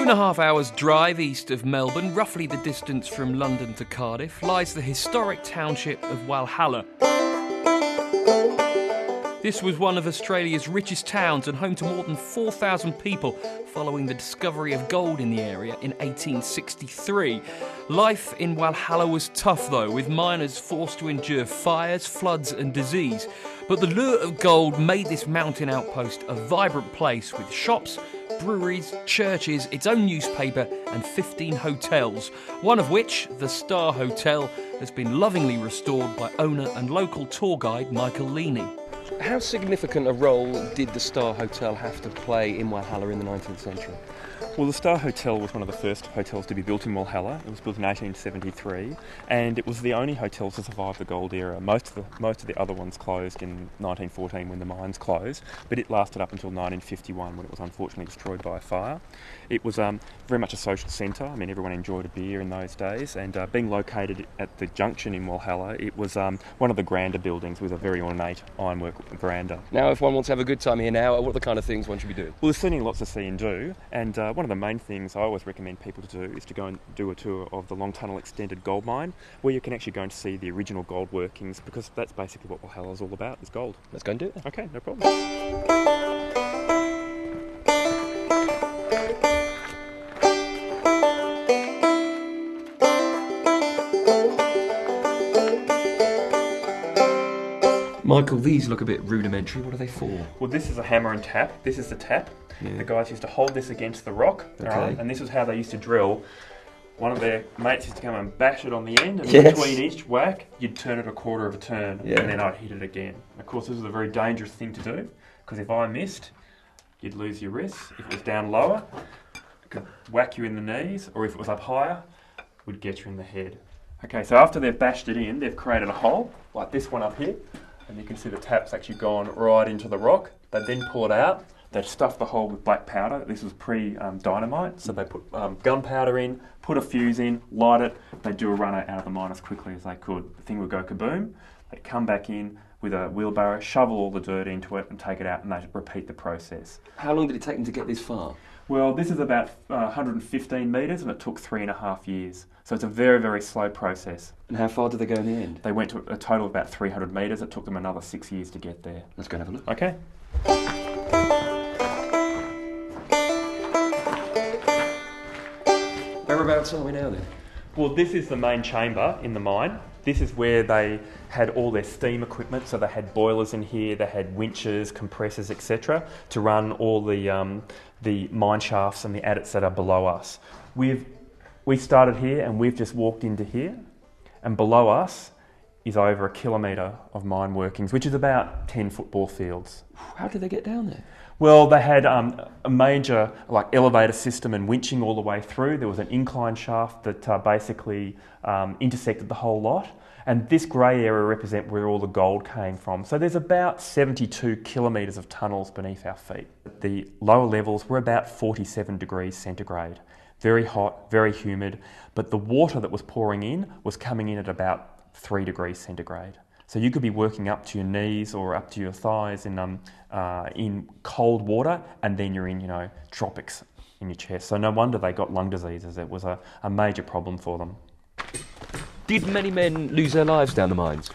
2.5 hours drive east of Melbourne, roughly the distance from London to Cardiff, lies the historic township of Walhalla. This was one of Australia's richest towns and home to more than 4,000 people following the discovery of gold in the area in 1863. Life in Walhalla was tough though, with miners forced to endure fires, floods and disease. But the lure of gold made this mountain outpost a vibrant place with shops, breweries, churches, its own newspaper and 15 hotels, one of which, the Star Hotel, has been lovingly restored by owner and local tour guide Michael Leaney. How significant a role did the Star Hotel have to play in Walhalla in the 19th century? Well, the Star Hotel was one of the first hotels to be built in Walhalla. It was built in 1873, and it was the only hotel to survive the gold era. Most of the other ones closed in 1914 when the mines closed, but it lasted up until 1951 when it was unfortunately destroyed by a fire. It was very much a social centre. I mean, everyone enjoyed a beer in those days, and being located at the junction in Walhalla, it was one of the grander buildings with a very ornate ironwork veranda. Now, if one wants to have a good time here now, what are the kind of things one should be doing? Well, there's certainly lots to see and do, and one of the main things I always recommend people to do is to go and do a tour of the Long Tunnel Extended Gold Mine, where you can actually go and see the original gold workings, because that's basically what Walhalla is all about, is gold. Let's go and do it. Okay, no problem. Michael, these look a bit rudimentary. What are they for? Well, this is a hammer and tap. This is the tap. Yeah. The guys used to hold this against the rock, okay. Right? And this was how they used to drill. One of their mates used to come and bash it on the end, and between each whack, you'd turn it a quarter of a turn, and then I'd hit it again. Of course, this was a very dangerous thing to do, because if I missed, you'd lose your wrists. If it was down lower, it could whack you in the knees, or if it was up higher, it would get you in the head. Okay, so after they've bashed it in, they've created a hole, like this one up here, and you can see the tap's actually gone right into the rock. They then pull it out. They stuffed the hole with black powder. This was pre-dynamite, so they put gunpowder in, put a fuse in, light it. They'd do a run out of the mine as quickly as they could. The thing would go kaboom. They'd come back in with a wheelbarrow, shovel all the dirt into it and take it out, and they'd repeat the process. How long did it take them to get this far? Well, this is about 115 metres, and it took 3.5 years. So it's a very, very slow process. And how far did they go in the end? They went to a total of about 300 metres. It took them another 6 years to get there. Let's go and have a look. Okay. Whereabouts are we now then? Well, this is the main chamber in the mine. This is where they had all their steam equipment, so they had boilers in here, they had winches, compressors, etc., to run all the mine shafts and the adits that are below us. We started here and we've just walked into here, and below us is over 1 kilometre of mine workings, which is about 10 football fields. How did they get down there? Well, they had a major elevator system and winching all the way through. There was an incline shaft that basically intersected the whole lot. And this grey area represents where all the gold came from. So there's about 72 kilometres of tunnels beneath our feet. The lower levels were about 47 degrees centigrade. Very hot, very humid. But the water that was pouring in was coming in at about 3 degrees centigrade. So you could be working up to your knees or up to your thighs in cold water, and then you're in, tropics in your chest. So no wonder they got lung diseases. It was a major problem for them. Did many men lose their lives down the mines?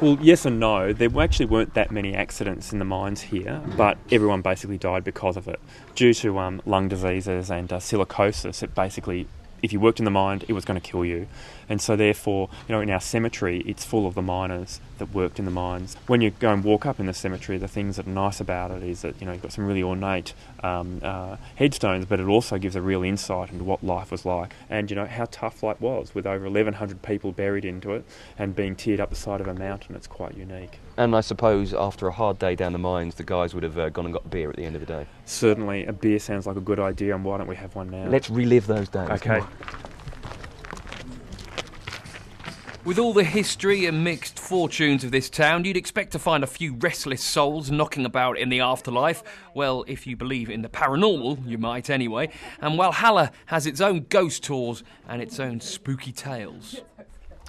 Well, yes and no. There actually weren't that many accidents in the mines here, but everyone basically died because of it. Due to lung diseases and silicosis, it basically, if you worked in the mine, it was going to kill you. And so therefore, in our cemetery, it's full of the miners that worked in the mines. When you go and walk up in the cemetery, the things that are nice about it is that, you've got some really ornate headstones, but it also gives a real insight into what life was like and, how tough life was, with over 1,100 people buried into it and being tiered up the side of a mountain. It's quite unique. And I suppose after a hard day down the mines, the guys would have gone and got a beer at the end of the day. Certainly. A beer sounds like a good idea, and why don't we have one now? Let's relive those days. Okay. With all the history and mixed fortunes of this town, you'd expect to find a few restless souls knocking about in the afterlife. Well, if you believe in the paranormal, you might anyway. And Walhalla has its own ghost tours and its own spooky tales.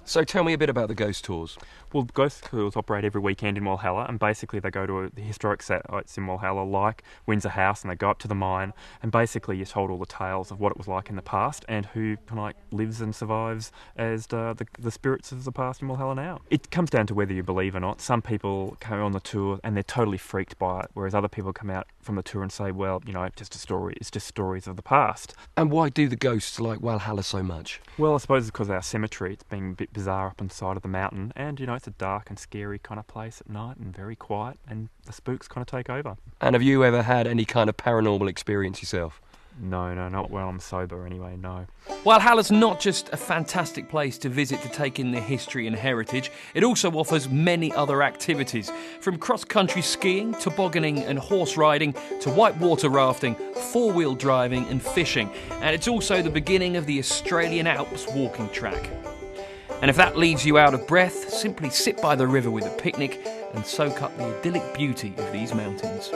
So tell me a bit about the ghost tours. Well, ghost tours operate every weekend in Walhalla, and basically they go to the historic sites in Walhalla, like Windsor House, and they go up to the mine, and basically you're told all the tales of what it was like in the past and who lives and survives as the spirits of the past in Walhalla now. It comes down to whether you believe or not. Some people come on the tour and they're totally freaked by it, whereas other people come out from the tour and say, well, just a story. It's just stories of the past. And why do the ghosts like Walhalla so much? Well, I suppose it's because of our cemetery. It's being a bit bizarre up on the side of the mountain, and it's a dark and scary kind of place at night and very quiet, and the spooks kind of take over. And have you ever had any kind of paranormal experience yourself? No, not while I'm sober anyway, no. Walhalla's not just a fantastic place to visit to take in the history and heritage, it also offers many other activities, from cross-country skiing, tobogganing and horse riding, to whitewater rafting, four-wheel driving and fishing. And it's also the beginning of the Australian Alps walking track. And if that leaves you out of breath, simply sit by the river with a picnic and soak up the idyllic beauty of these mountains.